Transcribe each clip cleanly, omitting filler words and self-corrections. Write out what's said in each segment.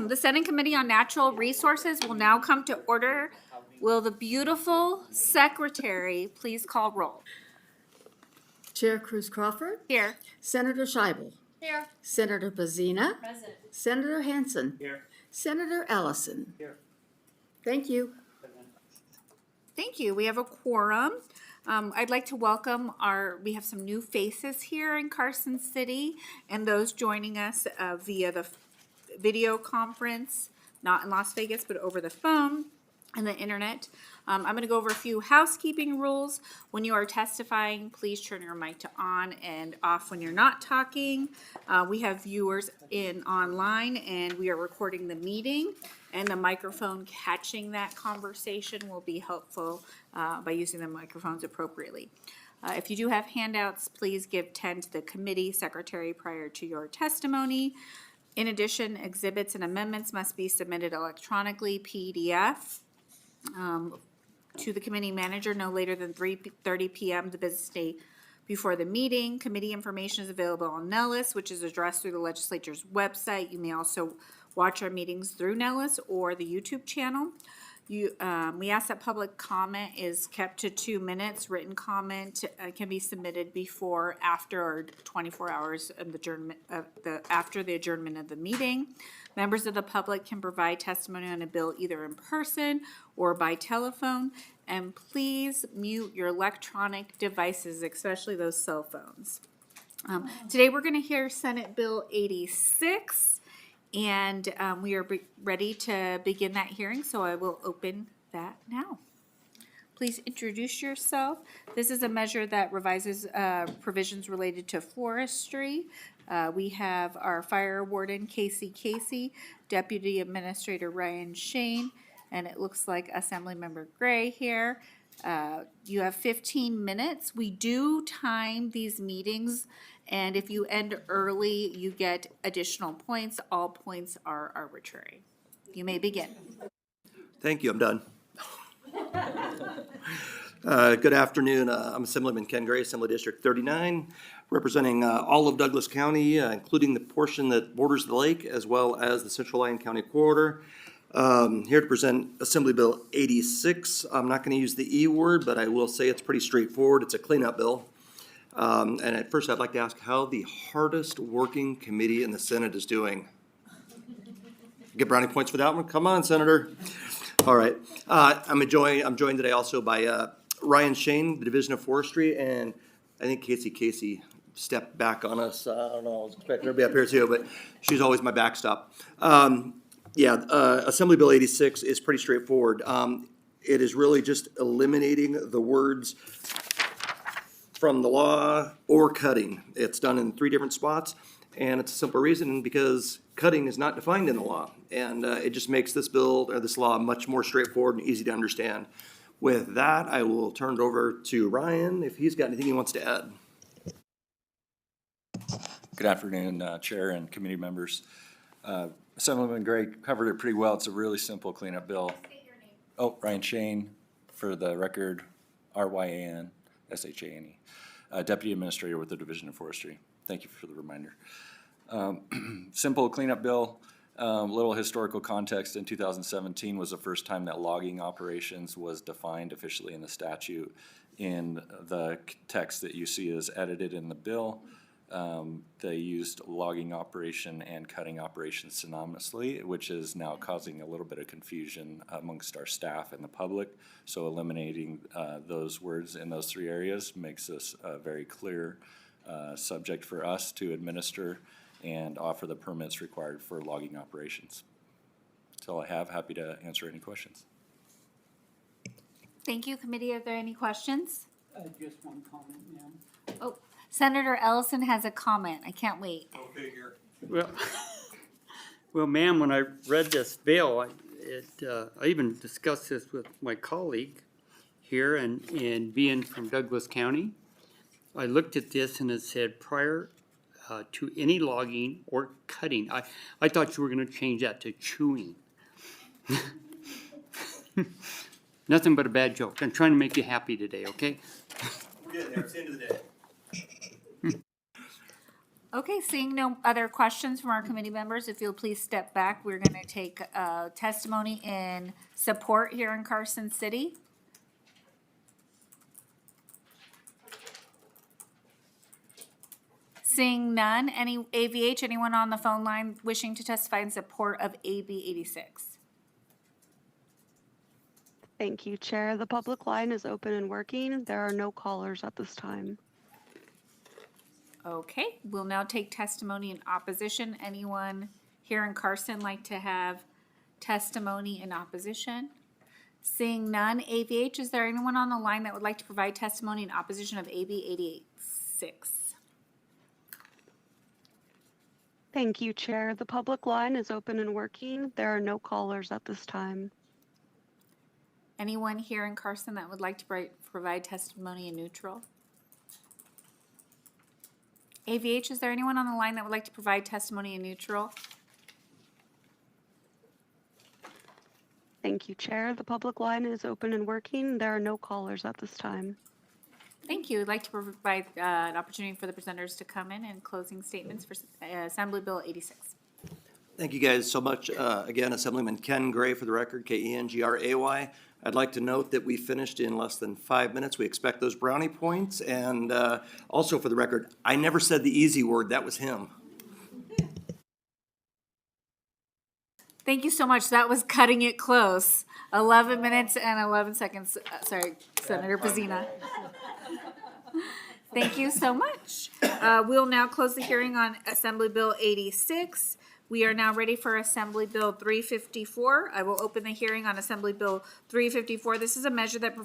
The Senate Committee on Natural Resources will now come to order. Will the beautiful secretary please call roll? Chair Cruz Crawford. Here. Senator Scheibel. Here. Senator Bazina. Present. Senator Hansen. Here. Senator Ellison. Here. Thank you. Thank you. We have a quorum. I'd like to welcome we have some new faces here in Carson City and those joining us via the video conference, not in Las Vegas, but over the phone and the internet. I'm going to go over a few housekeeping rules. When you are testifying, please turn your mic to on and off when you're not talking. We have viewers online and we are recording the meeting, and the microphone catching that conversation will be helpful by using the microphones appropriately. If you do have handouts, please give 10 to the committee secretary prior to your testimony. In addition, exhibits and amendments must be submitted electronically, PDF, to the committee manager no later than 3:30 p.m. the business day before the meeting. Committee information is available on Nellis, which is addressed through the legislature's website. You may also watch our meetings through Nellis or the YouTube channel. We ask that public comment is kept to 2 minutes. Written comment can be submitted before, after, or 24 hours of the adjournment after the adjournment of the meeting. Members of the public can provide testimony on a bill either in person or by telephone. And please mute your electronic devices, especially those cell phones. Today we're going to hear Senate Bill 86. And we are ready to begin that hearing, so I will open that now. Please introduce yourself. This is a measure that revises provisions related to forestry. We have our fire warden, Casey, Deputy Administrator Ryan Shane, and it looks like Assemblymember Gray here. You have 15 minutes. We do time these meetings, and if you end early, you get additional points. All points are arbitrary. You may begin. Thank you. I'm done. Good afternoon. I'm Assemblyman Ken Gray, Assembly District 39, representing all of Douglas County, including the portion that borders the lake, as well as the Central Lyon County corridor. Here to present Assembly Bill 86. I'm not going to use the E word, but I will say it's pretty straightforward. It's a cleanup bill. And at first, I'd like to ask how the hardest working committee in the Senate is doing. Get brownie points for that one? Come on, Senator. All right. I'm joined today also by Ryan Shane, the Division of Forestry, and I think Casey stepped back on us. I don't know, I was expecting her to be up here too, but she's always my backstop. Assembly Bill 86 is pretty straightforward. It is really just eliminating the words from the law or cutting. It's done in 3 different spots, and it's a simple reason because cutting is not defined in the law. And it just makes this bill or this law much more straightforward and easy to understand. With that, I will turn it over to Ryan if he's got anything he wants to add. Good afternoon, Chair and committee members. Assemblyman Gray covered it pretty well. It's a really simple cleanup bill. State your name. Oh, Ryan Shane, for the record, RYAN SHANE, Deputy Administrator with the Division of Forestry. Thank you for the reminder. Simple cleanup bill. Little historical context. In 2017 was the first time that logging operations was defined officially in the statute. In the text that you see is edited in the bill. They used logging operation and cutting operation synonymously, which is now causing a little bit of confusion amongst our staff and the public. So eliminating those words in those 3 areas makes this a very clear subject for us to administer and offer the permits required for logging operations. That's all I have. Happy to answer any questions. Thank you, committee. Are there any questions? Just one comment, ma'am. Oh, Senator Ellison has a comment. I can't wait. Go figure. Well, ma'am, when I read this bill, I even discussed this with my colleague here, and being from Douglas County, I looked at this and it said prior to any logging or cutting. I thought you were going to change that to chewing. Nothing but a bad joke. I'm trying to make you happy today, okay? We're getting there. It's the end of the day. Okay, seeing no other questions from our committee members, if you'll please step back, we're going to take testimony in support here in Carson City. Seeing none, any AVH, anyone on the phone line wishing to testify in support of AB 86? Thank you, Chair. The public line is open and working. There are no callers at this time. Okay, we'll now take testimony in opposition. Anyone here in Carson like to have testimony in opposition? Seeing none, AVH, is there anyone on the line that would like to provide testimony in opposition of AB 86? Thank you, Chair. The public line is open and working. There are no callers at this time. Anyone here in Carson that would like to provide testimony in neutral? AVH, is there anyone on the line that would like to provide testimony in neutral? Thank you, Chair. The public line is open and working. There are no callers at this time. Thank you. I'd like to provide an opportunity for the presenters to come in and closing statements for Assembly Bill 86. Thank you guys so much. Again, Assemblyman Ken Gray for the record, Kengray. I'd like to note that we finished in less than 5 minutes. We expect those brownie points. And also for the record, I never said the easy word. That was him. Thank you so much. That was cutting it close. 11 minutes and 11 seconds. Sorry, Senator Pazina. Thank you so much. We'll now close the hearing on Assembly Bill 86. We are now ready for Assembly Bill 354. I will open the hearing on Assembly Bill 354. This is a measure that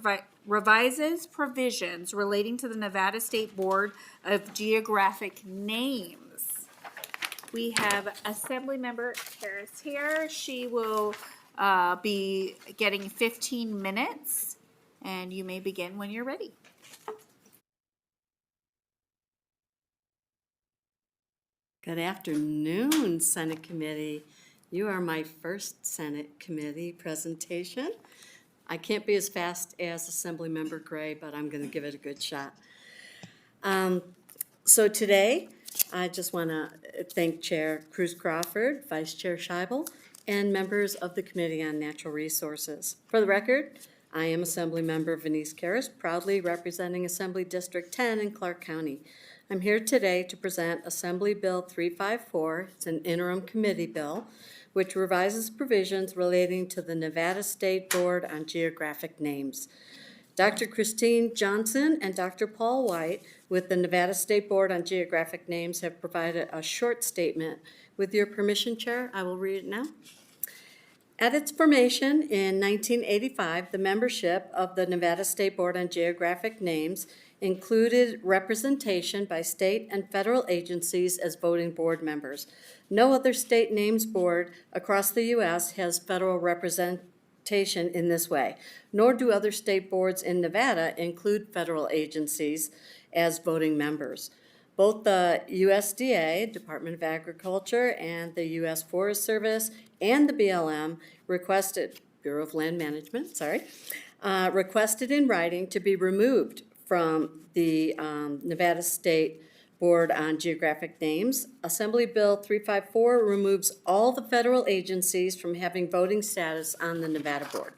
revises provisions relating to the Nevada State Board of Geographic Names. We have Assemblymember Harris here. She will be getting 15 minutes, and you may begin when you're ready. Good afternoon, Senate Committee. You are my first Senate Committee presentation. I can't be as fast as Assemblymember Gray, but I'm going to give it a good shot. So today, I just want to thank Chair Cruz Crawford, Vice Chair Scheibel, and members of the Committee on Natural Resources. For the record, I am Assemblymember Venice Karras, proudly representing Assembly District 10 in Clark County. I'm here today to present Assembly Bill 354. It's an interim committee bill, which revises provisions relating to the Nevada State Board on Geographic Names. Dr. Christine Johnson and Dr. Paul White with the Nevada State Board on Geographic Names have provided a short statement. With your permission, Chair, I will read it now. At its formation in 1985, the membership of the Nevada State Board on Geographic Names included representation by state and federal agencies as voting board members. No other state names board across the U.S. has federal representation in this way, nor do other state boards in Nevada include federal agencies as voting members. Both the USDA, Department of Agriculture, and the U.S. Forest Service and the BLM Bureau of Land Management, requested in writing to be removed from the Nevada State Board on Geographic Names. Assembly Bill 354 removes all the federal agencies from having voting status on the Nevada Board.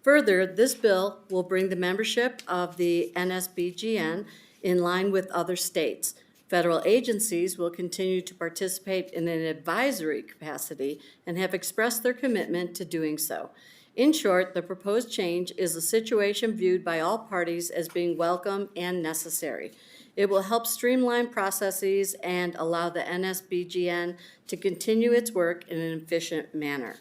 Further, this bill will bring the membership of the NSBGN in line with other states. Federal agencies will continue to participate in an advisory capacity and have expressed their commitment to doing so. In short, the proposed change is a situation viewed by all parties as being welcome and necessary. It will help streamline processes and allow the NSBGN to continue its work in an efficient manner.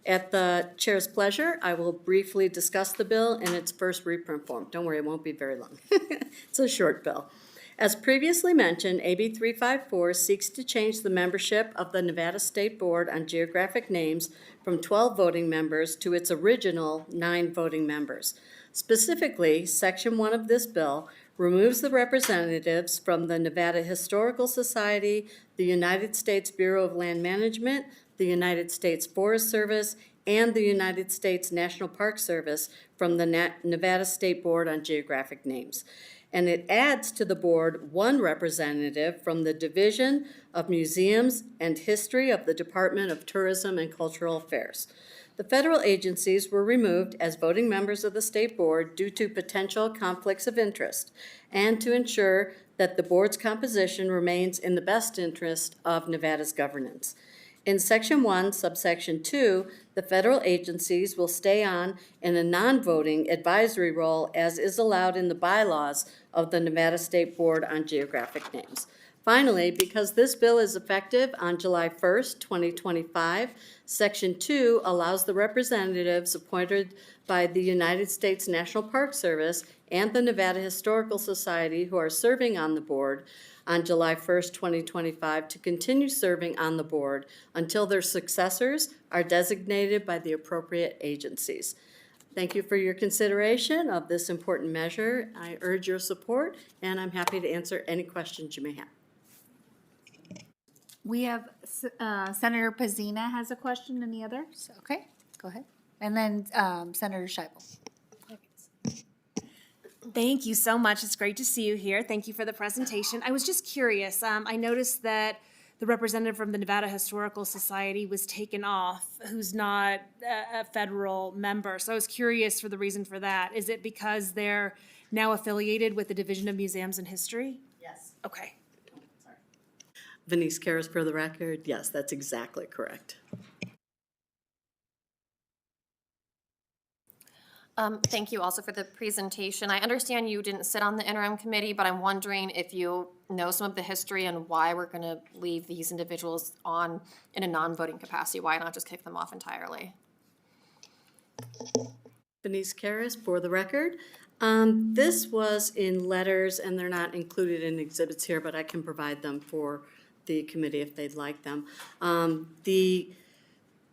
At the Chair's pleasure, I will briefly discuss the bill in its first reprint form. Don't worry, it won't be very long. It's a short bill. As previously mentioned, AB 354 seeks to change the membership of the Nevada State Board on Geographic Names from 12 voting members to its original 9 voting members. Specifically, Section 1 of this bill removes the representatives from the Nevada Historical Society, the United States Bureau of Land Management, the United States Forest Service, and the United States National Park Service from the Nevada State Board on Geographic Names. and it adds to the board one representative from the Division of Museums and History of the Department of Tourism and Cultural Affairs. The federal agencies were removed as voting members of the state board due to potential conflicts of interest and to ensure that the board's composition remains in the best interest of Nevada's governance. In Section 1, Subsection 2, the federal agencies will stay on in a non-voting advisory role as is allowed in the bylaws of the Nevada State Board on Geographic Names. Finally, because this bill is effective on July 1st, 2025, Section 2 allows the representatives appointed by the United States National Park Service and the Nevada Historical Society who are serving on the board on July 1st, 2025, to continue serving on the board until their successors are designated by the appropriate agencies. Thank you for your consideration of this important measure. I urge your support, and I'm happy to answer any questions you may have. We have Senator Pazina has a question. Any others? Okay, go ahead. And then Senator Scheibel. Thank you so much. It's great to see you here. Thank you for the presentation. I was just curious. I noticed that the representative from the Nevada Historical Society was taken off, who's not a federal member. So I was curious for the reason for that. Is it because they're now affiliated with the Division of Museums and History? Yes. Okay. Venice Karas for the record. Yes, that's exactly correct. Thank you also for the presentation. I understand you didn't sit on the interim committee, but I'm wondering if you know some of the history and why we're going to leave these individuals on in a non-voting capacity. Why not just kick them off entirely? Venice Karas for the record. This was in letters, and they're not included in exhibits here, but I can provide them for the committee if they'd like them. The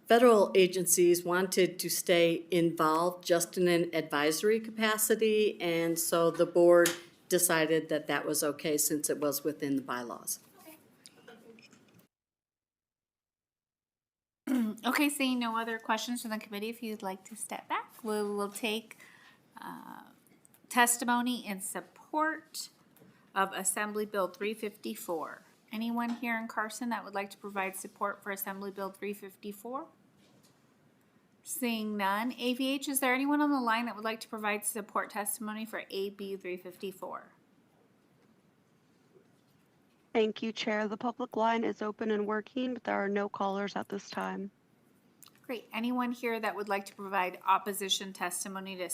federal agencies wanted to stay involved just in an advisory capacity, and so the board decided that that was okay since it was within the bylaws. Okay, seeing no other questions from the committee, if you'd like to step back, we'll take testimony in support of Assembly Bill 354. Anyone here in Carson that would like to provide support for Assembly Bill 354? Seeing none. AVH, is there anyone on the line that would like to provide support testimony for AB 354? Thank you, Chair. The public line is open and working, but there are no callers at this time. Great. Anyone here that would like to provide opposition testimony to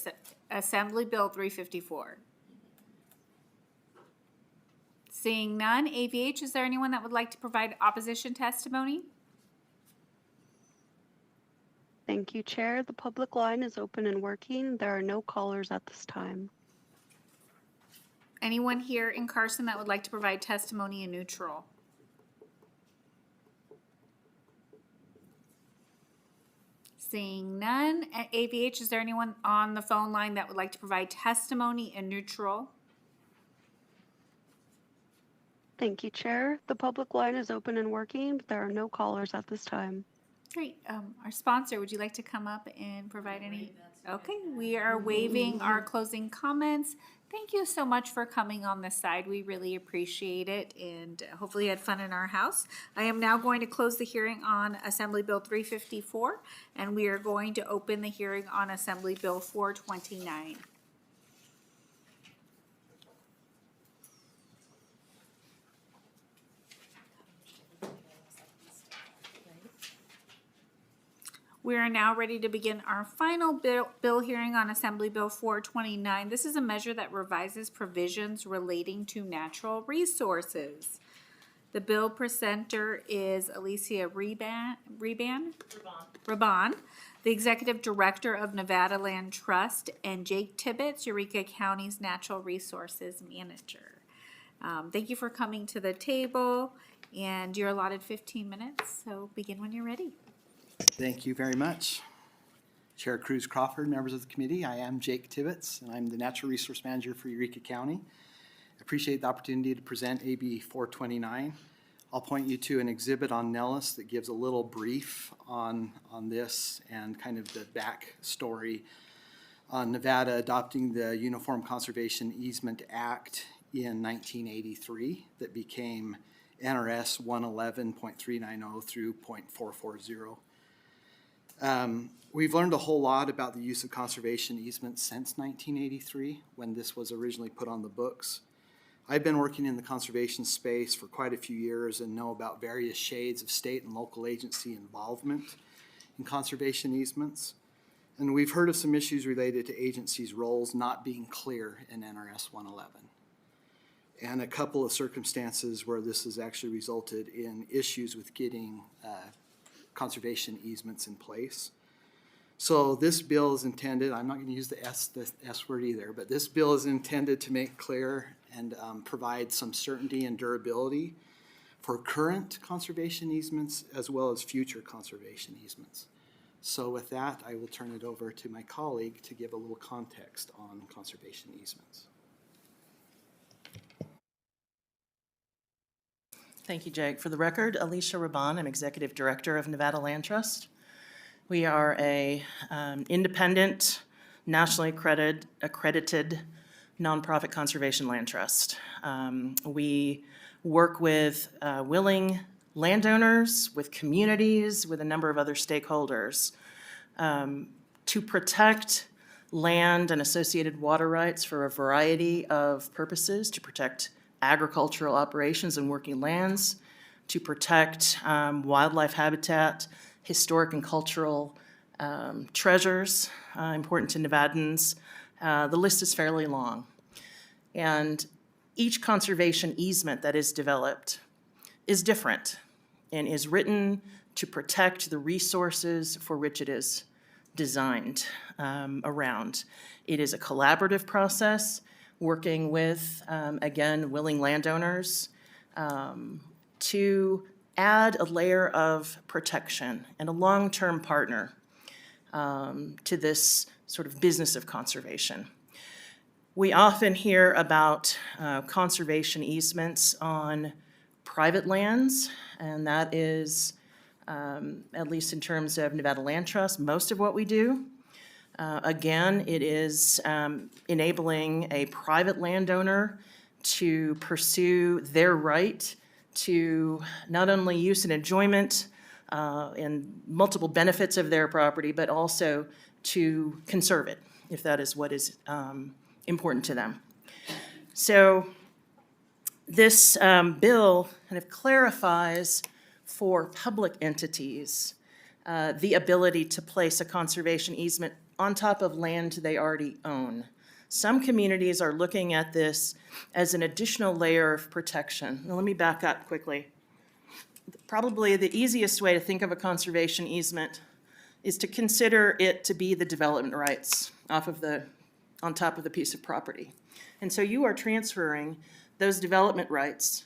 Assembly Bill 354? Seeing none. AVH, is there anyone that would like to provide opposition testimony? Thank you, Chair. The public line is open and working. There are no callers at this time. Anyone here in Carson that would like to provide testimony in neutral? Seeing none. At AVH, is there anyone on the phone line that would like to provide testimony in neutral? Thank you, Chair. The public line is open and working, but there are no callers at this time. Great. Our sponsor, would you like to come up and provide any? Okay, we are waiving our closing comments. Thank you so much for coming on this side. We really appreciate it, and hopefully you had fun in our house. I am now going to close the hearing on Assembly Bill 354, and we are going to open the hearing on Assembly Bill 429. We are now ready to begin our final bill hearing on Assembly Bill 429. This is a measure that revises provisions relating to natural resources. The bill presenter is Alicia Raban, the Executive Director of Nevada Land Trust, and Jake Tibbetts, Eureka County's Natural Resources Manager. Thank you for coming to the table, and you're allotted 15 minutes, so begin when you're ready. Thank you very much. Chair Cruz Crawford, members of the committee, I am Jake Tibbetts, and I'm the Natural Resource Manager for Eureka County. I appreciate the opportunity to present AB 429. I'll point you to an exhibit on Nellis that gives a little brief on this and kind of the back story. on Nevada adopting the Uniform Conservation Easement Act in 1983 that became NRS 111.390 through .440. We've learned a whole lot about the use of conservation easements since 1983, when this was originally put on the books. I've been working in the conservation space for quite a few years and know about various shades of state and local agency involvement in conservation easements. And we've heard of some issues related to agencies' roles not being clear in NRS 111. And a couple of circumstances where this has actually resulted in issues with getting conservation easements in place. So this bill is intended, I'm not going to use the S word either, but this bill is intended to make clear and provide some certainty and durability for current conservation easements as well as future conservation easements. So with that, I will turn it over to my colleague to give a little context on conservation easements. Thank you, Jake. For the record, Alicia Raban, I'm Executive Director of Nevada Land Trust. We are a independent, nationally accredited nonprofit conservation land trust. We work with willing landowners, with communities, with a number of other stakeholders to protect land and associated water rights for a variety of purposes, to protect agricultural operations and working lands, to protect wildlife habitat, historic and cultural treasures important to Nevadans. The list is fairly long. And each conservation easement that is developed is different and is written to protect the resources for which it is designed around. It is a collaborative process, working with, again, willing landowners to add a layer of protection and a long-term partner to this sort of business of conservation. We often hear about conservation easements on private lands, and that is, at least in terms of Nevada Land Trust, most of what we do. Again, it is enabling a private landowner to pursue their right to not only use and enjoyment and multiple benefits of their property, but also to conserve it, if that is what is important to them. So this bill kind of clarifies for public entities the ability to place a conservation easement on top of land they already own. Some communities are looking at this as an additional layer of protection. Now, let me back up quickly. Probably the easiest way to think of a conservation easement is to consider it to be the development rights on top of the piece of property. And so you are transferring those development rights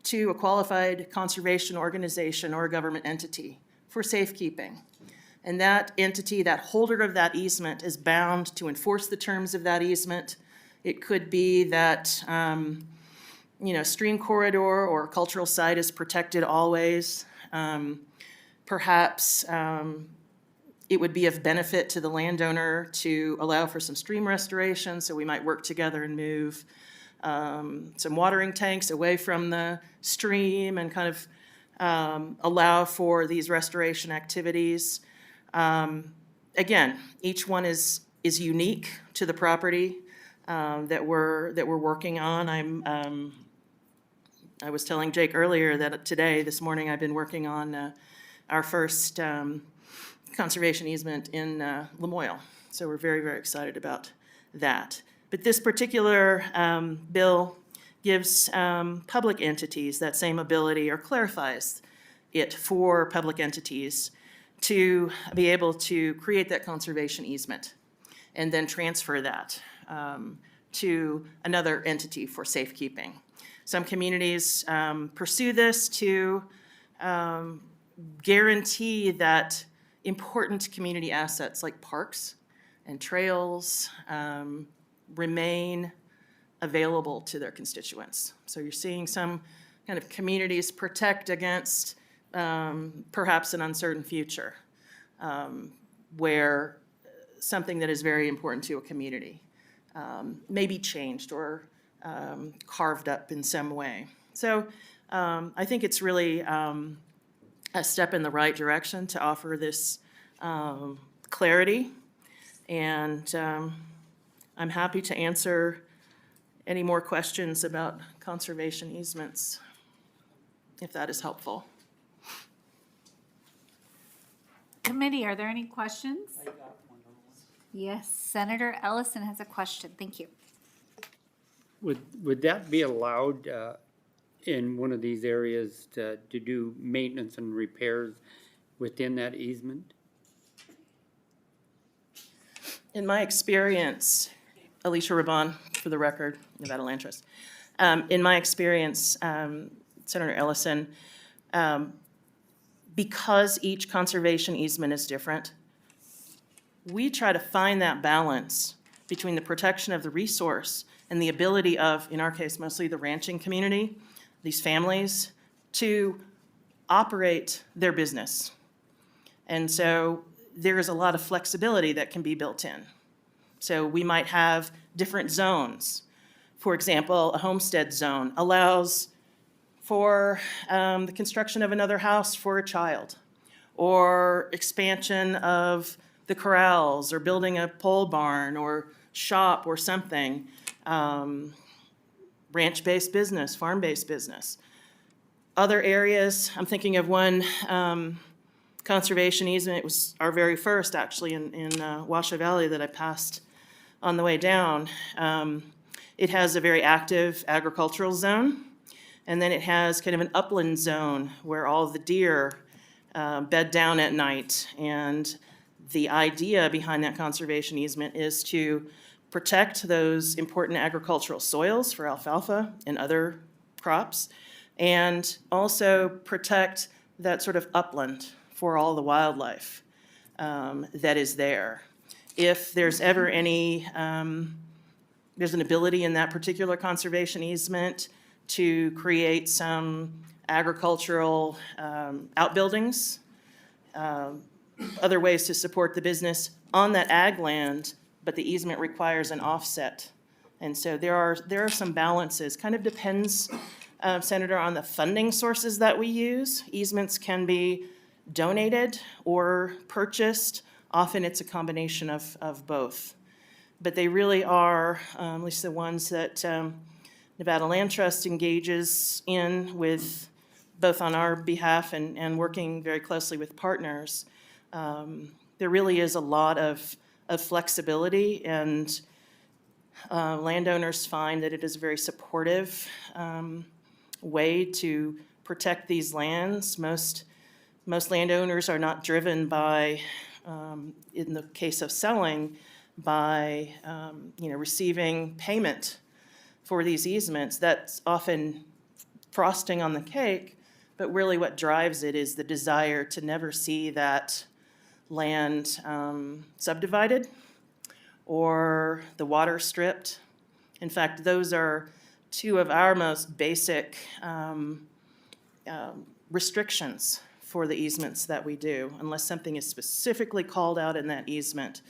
to a qualified conservation organization or a government entity for safekeeping. And that entity, that holder of that easement, is bound to enforce the terms of that easement. It could be that, stream corridor or cultural site is protected always. Perhaps it would be of benefit to the landowner to allow for some stream restoration, so we might work together and move some watering tanks away from the stream and kind of allow for these restoration activities. Again, each one is unique to the property that we're working on. I was telling Jake earlier that this morning, I've been working on our first conservation easement in Lamoille. So we're very, very excited about that. But this particular bill gives public entities that same ability, or clarifies it for public entities to be able to create that conservation easement and then transfer that to another entity for safekeeping. Some communities pursue this to guarantee that important community assets like parks and trails remain available to their constituents. So you're seeing some kind of communities protect against perhaps an uncertain future where something that is very important to a community, may be changed or carved up in some way. So I think it's really a step in the right direction to offer this clarity. And I'm happy to answer any more questions about conservation easements, if that is helpful. Committee, are there any questions? Yes, Senator Ellison has a question. Thank you. Would that be allowed in one of these areas to do maintenance and repairs within that easement? In my experience, Alicia Raban, for the record, Nevada Land Trust. In my experience, Senator Ellison, because each conservation easement is different, we try to find that balance between the protection of the resource and the ability of, in our case, mostly the ranching community, these families, to operate their business. And so there is a lot of flexibility that can be built in. So we might have different zones. For example, a homestead zone allows for the construction of another house for a child, or expansion of the corrals, or building a pole barn, or shop, or something. Ranch-based business, farm-based business. Other areas, I'm thinking of one conservation easement. It was our very first, actually, in Washoe Valley that I passed on the way down. It has a very active agricultural zone, and then it has kind of an upland zone where all the deer bed down at night. And the idea behind that conservation easement is to protect those important agricultural soils for alfalfa and other crops, and also protect that sort of upland for all the wildlife that is there. If there's ever any, there's an ability in that particular conservation easement to create some agricultural outbuildings, other ways to support the business on that ag land, but the easement requires an offset. And so there are some balances. Kind of depends, Senator, on the funding sources that we use. Easements can be donated or purchased. Often it's a combination of both. But they really are, at least the ones that Nevada Land Trust engages in with, both on our behalf and working very closely with partners. There really is a lot of flexibility, and landowners find that it is a very supportive way to protect these lands. Most landowners are not driven by, in the case of selling, by receiving payment for these easements. That's often frosting on the cake, but really what drives it is the desire to never see that land subdivided or the water stripped. In fact, those are two of our most basic restrictions for the easements that we do. Unless something is specifically called out in that easement,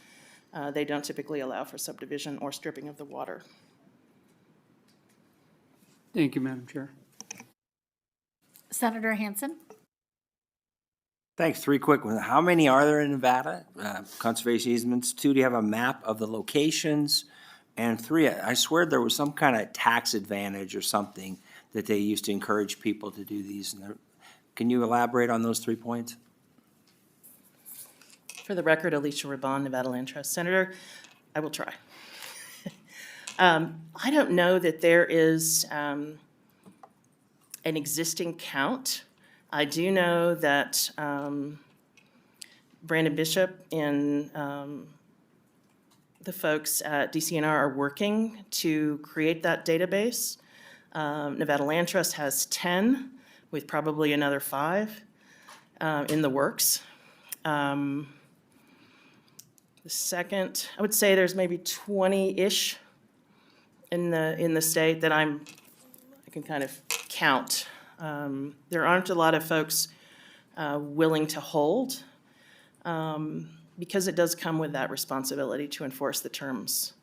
they don't typically allow for subdivision or stripping of the water. Thank you, Madam Chair. Senator Hansen? Thanks. 3 quick ones. How many are there in Nevada? Conservation easements. 2, do you have a map of the locations? And 3, I swear there was some kind of tax advantage or something that they used to encourage people to do these. Can you elaborate on those 3 points? For the record, Alicia Raban, Nevada Land Trust. Senator, I will try. I don't know that there is an existing count. I do know that Brandon Bishop and the folks at DCNR are working to create that database. Nevada Land Trust has 10, with probably another 5 in the works. The second, I would say there's maybe 20-ish in the state that I can kind of count. There aren't a lot of folks willing to hold. because it does come with that responsibility to enforce the terms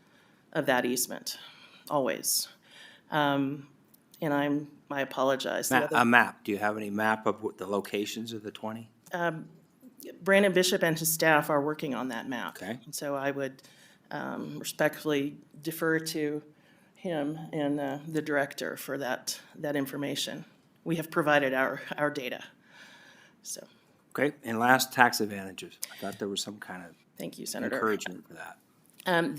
of that easement, always. And I apologize. The other- A map, do you have any map of what the locations of the 20? Brandon Bishop and his staff are working on that map. Okay. And so I would respectfully defer to him and the director for that information. We have provided our data. So, Okay, and last, tax advantages. I thought there was some kind of thank you, Senator. encouragement for that.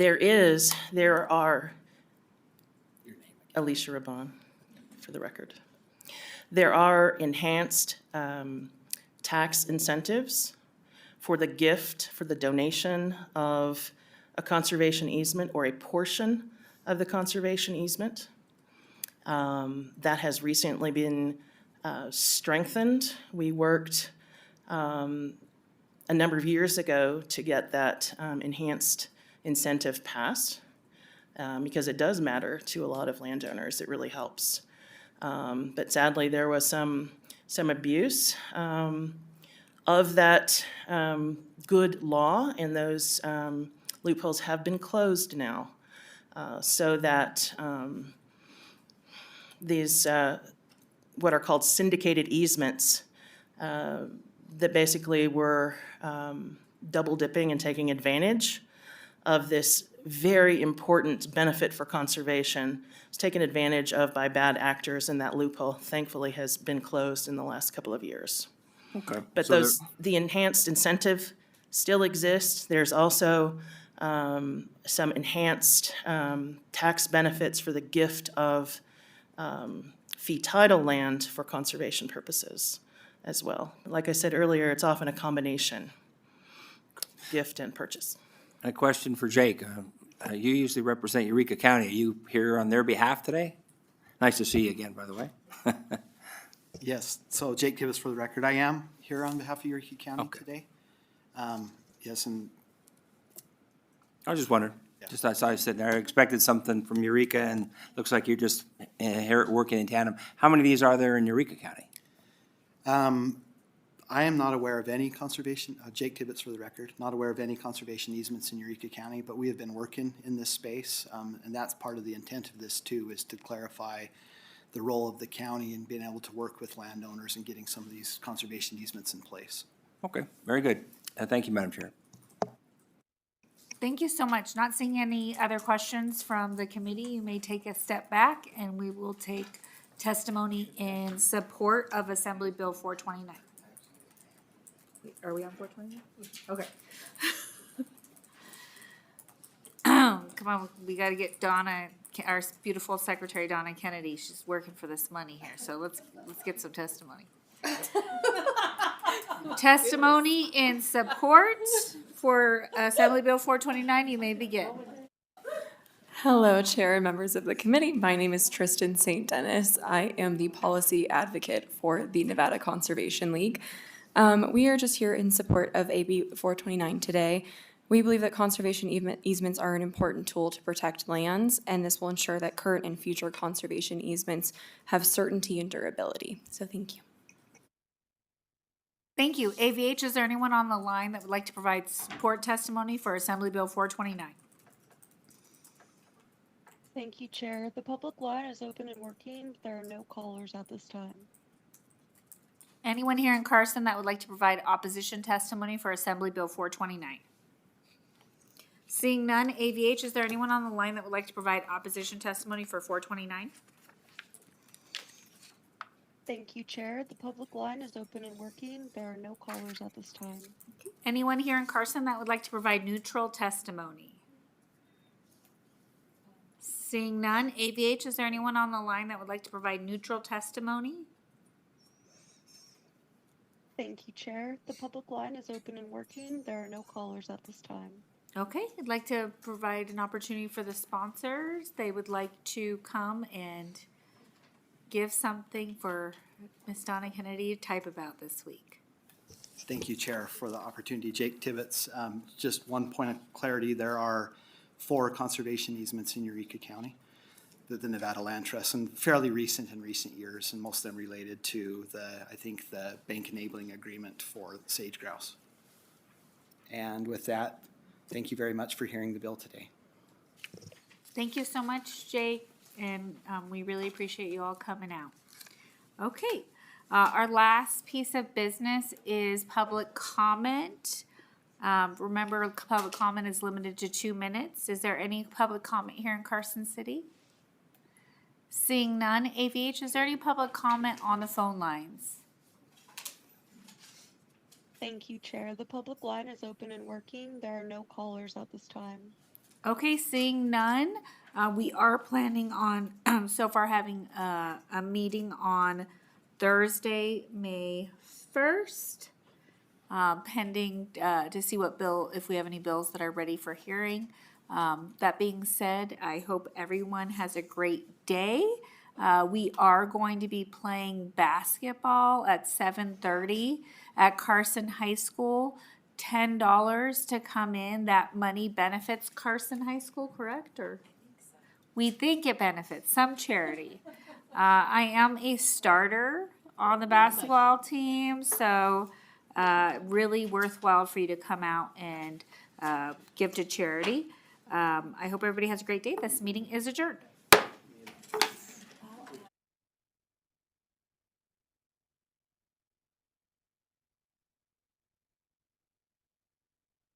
There are, Alicia Raban, for the record. There are enhanced tax incentives for the gift, for the donation of a conservation easement or a portion of the conservation easement. That has recently been strengthened. We worked a number of years ago to get that enhanced incentive passed because it does matter to a lot of landowners. It really helps. But sadly, there was some abuse of that good law, and those loopholes have been closed now, so that these what are called syndicated easements that basically were double dipping and taking advantage of this very important benefit for conservation. It's taken advantage of by bad actors, and that loophole thankfully has been closed in the last couple of years. Okay. But So the enhanced incentive still exists. There's also some enhanced tax benefits for the gift of fee title land for conservation purposes as well. Like I said earlier, it's often a combination, gift and purchase. A question for Jake. You usually represent Eureka County. Are you here on their behalf today? Nice to see you again, by the way. Yes, so Jake Tibbetts for the record. I am here on behalf of Eureka County Okay. today. Yes, and I was just wondering. Just I saw you sitting there. I expected something from Eureka, and looks like you're just here working in tandem. How many of these are there in Eureka County? I am not aware of any conservation, Jake Tibbetts for the record, not aware of any conservation easements in Eureka County, but we have been working in this space, and that's part of the intent of this too, is to clarify the role of the county and being able to work with landowners and getting some of these conservation easements in place. Okay, very good. Thank you, Madam Chair. Thank you so much. Not seeing any other questions from the committee, you may take a step back and we will take testimony in support of Assembly Bill 429. Are we on 429? Okay. Come on, we gotta get Donna, our beautiful secretary Donna Kennedy. She's working for this money here, so let's get some testimony. Testimony in support for Assembly Bill 429, you may begin. Hello, Chair and members of the committee. My name is Tristan St. Dennis. I am the policy advocate for the Nevada Conservation League. We are just here in support of AB 429 today. We believe that conservation easements are an important tool to protect lands, and this will ensure that current and future conservation easements have certainty and durability. So thank you. Thank you. AVH, is there anyone on the line that would like to provide support testimony for Assembly Bill 429? Thank you, Chair. The public line is open and working. There are no callers at this time. Anyone here in Carson that would like to provide opposition testimony for Assembly Bill 429? Seeing none, AVH, is there anyone on the line that would like to provide opposition testimony for 429? Thank you, Chair. The public line is open and working. There are no callers at this time. Anyone here in Carson that would like to provide neutral testimony? Seeing none, AVH, is there anyone on the line that would like to provide neutral testimony? Thank you, Chair. The public line is open and working. There are no callers at this time. Okay, I'd like to provide an opportunity for the sponsors. They would like to come and give something for Ms. Donna Kennedy to type about this week. Thank you, Chair, for the opportunity. Jake Tibbetts. Just one point of clarity, there are 4 conservation easements in Eureka County, the Nevada Land Trust, and fairly recent in recent years, and most of them related to I think the bank enabling agreement for sage grouse. And with that, thank you very much for hearing the bill today. Thank you so much, Jake, and we really appreciate you all coming out. Okay, our last piece of business is public comment. Remember, public comment is limited to 2 minutes. Is there any public comment here in Carson City? Seeing none, AVH, is there any public comment on the phone lines? Thank you, Chair. The public line is open and working. There are no callers at this time. Okay, seeing none, we are planning on, so far having a meeting on Thursday, May 1st, pending to see what bill, if we have any bills that are ready for hearing. That being said, I hope everyone has a great day. We are going to be playing basketball at 7:30 at Carson High School. $10 to come in. That money benefits Carson High School, correct? Or we think it benefits some charity. I am a starter on the basketball team, so really worthwhile for you to come out and give to charity. I hope everybody has a great day. This meeting is adjourned.